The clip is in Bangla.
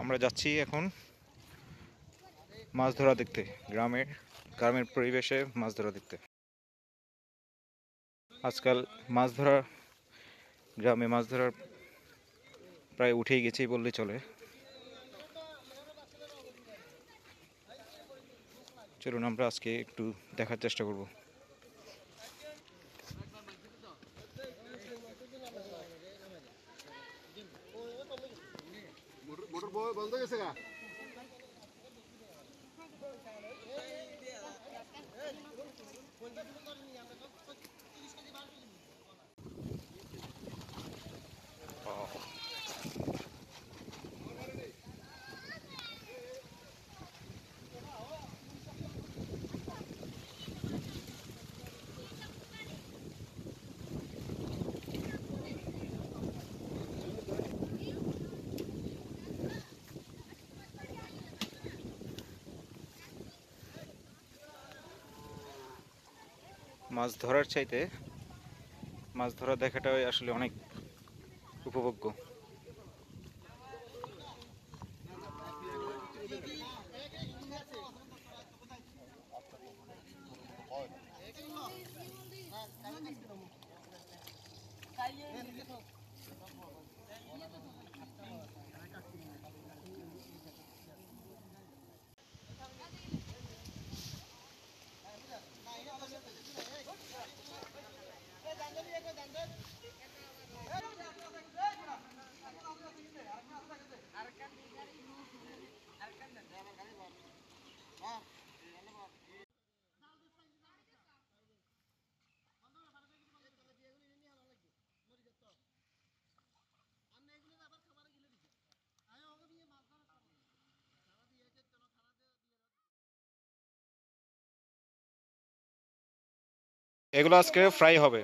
আমরা যাচ্ছি এখন মাছ ধরা দেখতে, গ্রামের পরিবেশে মাছ ধরা দেখতে। আজকাল গ্রামে মাছ ধরার প্রায় উঠেই গেছেই বললেই চলে। চলুন আমরা আজকে একটু দেখার চেষ্টা করব। মোটর বন্ধ গেছে গা। মাছ ধরার চাইতে মাছ ধরা দেখাটাই আসলে অনেক উপভোগ্য। এগুলো আজকে ফ্রাই হবে।